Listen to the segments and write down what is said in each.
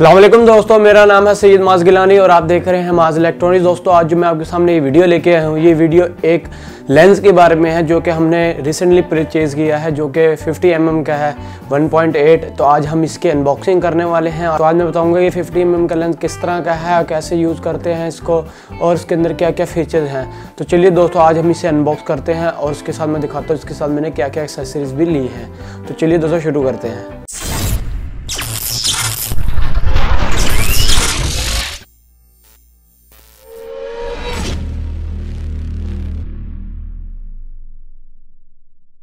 अस्सलाम वालेकुम दोस्तों, मेरा नाम है सैयद माज गिलानी और आप देख रहे हैं माज इलेक्ट्रॉनिक्स। दोस्तों आज जो मैं आपके सामने ये वीडियो लेके आया हूँ, ये वीडियो एक लेंस के बारे में है जो कि हमने रिसेंटली परचेज़ किया है, जो कि 50 mm का है 1.8। तो आज हम इसकी अनबॉक्सिंग करने वाले हैं। तो आज मैं बताऊँगा ये 50 mm का लेंस किस तरह का है, कैसे यूज़ करते हैं इसको और इसके अंदर क्या क्या फीचर्स हैं। तो चलिए दोस्तों आज हम इसे अनबॉक्स करते हैं और उसके साथ मैं दिखाता हूँ इसके साथ मैंने क्या क्या एक्सेसरीज भी ली हैं। तो चलिए दोस्तों शुरू करते हैं।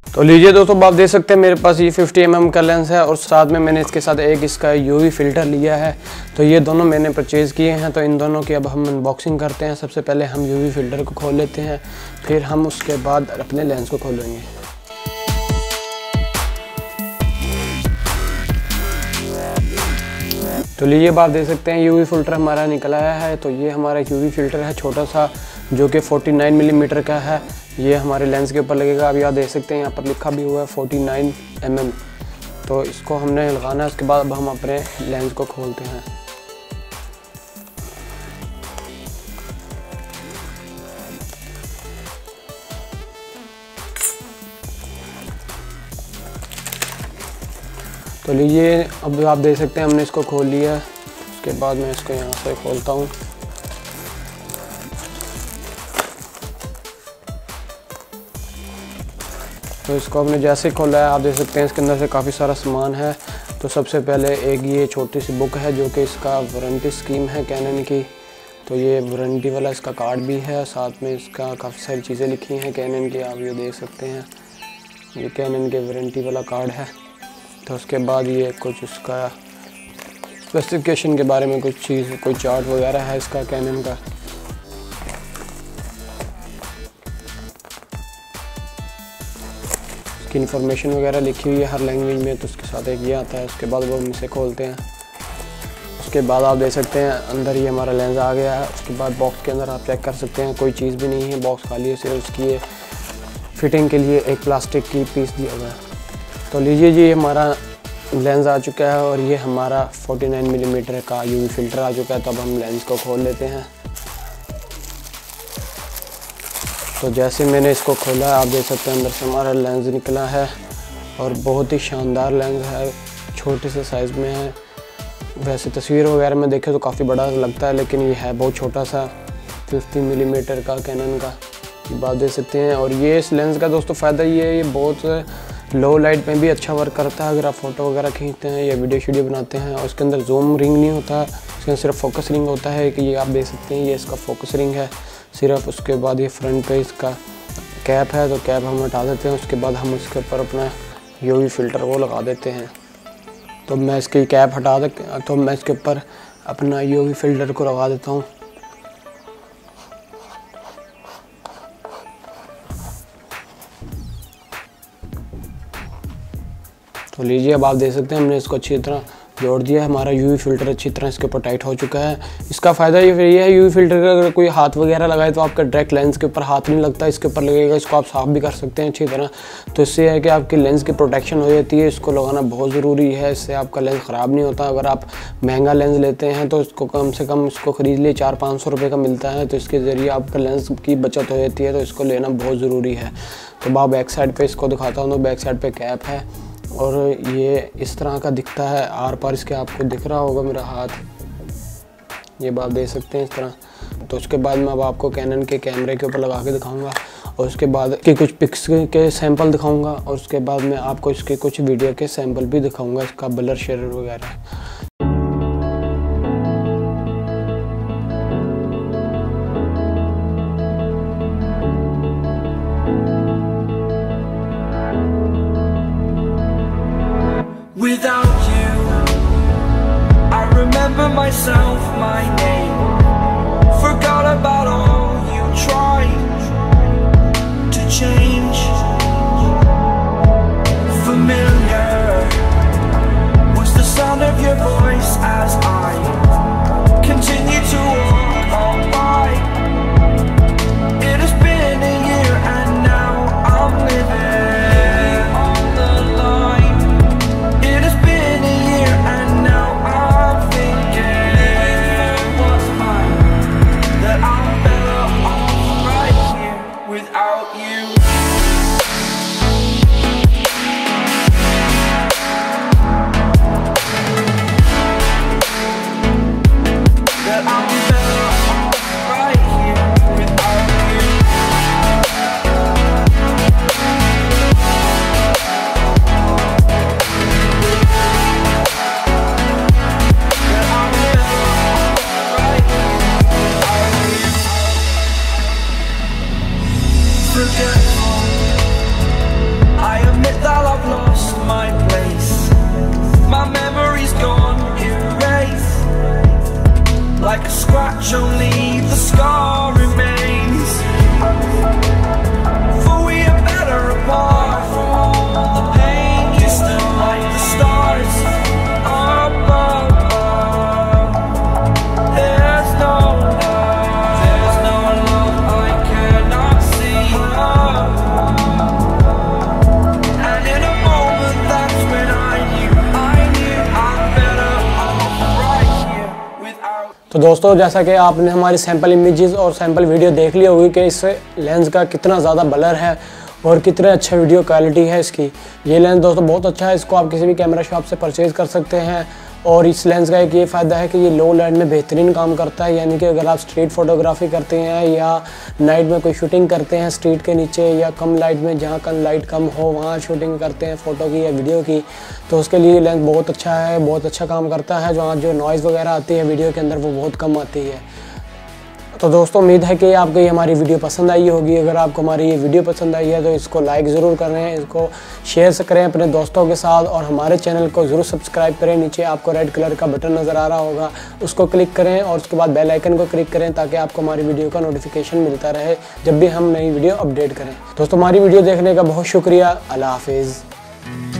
तो लीजिए दोस्तों, आप देख सकते हैं मेरे पास ये 50 mm का लेंस है और साथ में मैंने इसके साथ एक इसका UV फ़िल्टर लिया है। तो ये दोनों मैंने परचेज़ किए हैं। तो इन दोनों की अब हम अनबॉक्सिंग करते हैं। सबसे पहले हम UV फ़िल्टर को खोल लेते हैं, फिर हम उसके बाद अपने लेंस को खोलेंगे। तो लीजिए आप देख सकते हैं UV फ़िल्टर हमारा निकल आया है। तो ये हमारा UV फ़िल्टर है छोटा सा, जो कि 49 mm का है। ये हमारे लेंस के ऊपर लगेगा। अब आप देख सकते हैं यहाँ पर लिखा भी हुआ है 49 mm। तो इसको हमने लगाना है। उसके बाद अब हम अपने लेंस को खोलते हैं। तो लीजिए अब आप देख सकते हैं हमने इसको खोल लिया है। उसके बाद मैं इसको यहाँ से खोलता हूँ। तो इसको हमने जैसे खोला है आप देख सकते हैं इसके अंदर से काफ़ी सारा सामान है। तो सबसे पहले एक ये छोटी सी बुक है जो कि इसका वारंटी स्कीम है कैनन की। तो ये वारंटी वाला इसका कार्ड भी है, साथ में इसका काफ़ी सारी चीज़ें लिखी हैं कैनन की, आप ये देख सकते हैं। ये कैनन के वारंटी वाला कार्ड है। तो उसके बाद ये कुछ इसका स्पेसिफिकेशन के बारे में कुछ चीज़, कोई चार्ट वगैरह है इसका कैनन का। इसकी इन्फॉर्मेशन वगैरह लिखी हुई है हर लैंग्वेज में। तो उसके साथ एक ये आता है। उसके बाद वो हम इसे खोलते हैं। उसके बाद आप देख सकते हैं अंदर ये हमारा लेंस आ गया है। उसके बाद बॉक्स के अंदर आप चेक कर सकते हैं कोई चीज़ भी नहीं है, बॉक्स खाली है। सिर्फ उसकी फिटिंग के लिए एक प्लास्टिक की पीस दिया हुआ है। तो लीजिए जी हमारा लेंस आ चुका है और ये हमारा 49 mm का UV फ़िल्टर आ चुका है। तो अब हम लेंस को खोल लेते हैं। तो जैसे मैंने इसको खोला आप देख सकते हैं अंदर से हमारा लेंस निकला है और बहुत ही शानदार लेंस है, छोटे से साइज़ में है। वैसे तस्वीर वगैरह में देखें तो काफ़ी बड़ा लगता है, लेकिन ये है बहुत छोटा सा 50 mm का कैनन का, बात देख सकते हैं। और ये इस लेंस का दोस्तों फ़ायदा ये है, ये बहुत लो लाइट में भी अच्छा वर्क करता है। अगर आप फ़ोटो वगैरह खींचते हैं या वीडियो बनाते हैं और इसके अंदर जूम रिंग नहीं होता, इसके अंदर सिर्फ फोकस रिंग होता है। कि ये आप देख सकते हैं ये इसका फोकस रिंग है सिर्फ। उसके बाद ये फ्रंट पे इसका कैप है, तो कैप हम हटा देते हैं। उसके बाद हम इसके ऊपर अपना UV फ़िल्टर वो लगा देते हैं। तो मैं इसकी कैप हटा दे तो मैं इसके ऊपर अपना UV फ़िल्टर को लगा देता हूँ। तो लीजिए अब आप देख सकते हैं हमने इसको अच्छी तरह जोड़ दिया है। हमारा UV फ़िल्टर अच्छी तरह इसके ऊपर टाइट हो चुका है। इसका फ़ायदा ये है UV फ़िल्टर का अगर कोई हाथ वगैरह लगाए तो आपका डायरेक्ट लेंस के ऊपर हाथ नहीं लगता, इसके ऊपर लगेगा। इसको आप साफ़ भी कर सकते हैं अच्छी तरह। तो इससे है कि आपकी लेंस की प्रोटेक्शन हो जाती है। इसको लगाना बहुत ज़रूरी है, इससे आपका लेंस ख़राब नहीं होता। अगर आप महंगा लेंस लेते हैं तो इसको कम से कम इसको ख़रीद लिए 400-500 रुपये का मिलता है। तो इसके ज़रिए आपका लेंस की बचत हो जाती है। तो इसको लेना बहुत ज़रूरी है। तो मैं बैक साइड पर इसको दिखाता हूँ। तो बैक साइड पर कैप है और ये इस तरह का दिखता है। आर पार इसके आपको दिख रहा होगा मेरा हाथ, ये बात देख सकते हैं इस तरह। तो उसके बाद मैं अब आपको कैनन के कैमरे के ऊपर लगा के दिखाऊंगा और उसके बाद के कुछ पिक्स के सैंपल दिखाऊंगा और उसके बाद मैं आपको इसके कुछ वीडियो के सैंपल भी दिखाऊंगा, इसका ब्लर शेयर वगैरह। Without you, I remember myself, my name. Forgot about all you tried to change. Familiar was the sound of your voice as I continue to walk on by. It has been a year and now I'm living on the line. It has been a year and now I'm thinking like a scratch, only the scar remains. For we are better apart from all the pain. Distant like the stars above. There's no love I cannot see. And in a moment that's when I knew I'm better off right here without. तो दोस्तों, जैसा कि आपने हमारी sample images और sample video देख ली होगी कि इस लेंस का कितना ज़्यादा ब्लर है और कितने अच्छा वीडियो क्वालिटी है इसकी। ये लेंस दोस्तों बहुत अच्छा है, इसको आप किसी भी कैमरा शॉप से परचेज़ कर सकते हैं। और इस लेंस का एक ये फ़ायदा है कि ये लो लाइट में बेहतरीन काम करता है, यानी कि अगर आप स्ट्रीट फोटोग्राफी करते हैं या नाइट में कोई शूटिंग करते हैं स्ट्रीट के नीचे या कम लाइट में, जहाँ कम लाइट कम हो वहाँ शूटिंग करते हैं फ़ोटो की या वीडियो की, तो उसके लिए लेंस बहुत अच्छा है, बहुत अच्छा काम करता है। जो नॉइज़ वगैरह आती है वीडियो के अंदर वो बहुत कम आती है। तो दोस्तों, उम्मीद है कि आपको ये हमारी वीडियो पसंद आई होगी। अगर आपको हमारी ये वीडियो पसंद आई है तो इसको लाइक ज़रूर करें, इसको शेयर करें अपने दोस्तों के साथ और हमारे चैनल को ज़रूर सब्सक्राइब करें। नीचे आपको रेड कलर का बटन नज़र आ रहा होगा, उसको क्लिक करें और उसके बाद बेल आइकन को क्लिक करें ताकि आपको हमारी वीडियो का नोटिफिकेशन मिलता रहे जब भी हम नई वीडियो अपडेट करें। दोस्तों, हमारी वीडियो देखने का बहुत शुक्रिया। अल्लाह हाफिज़।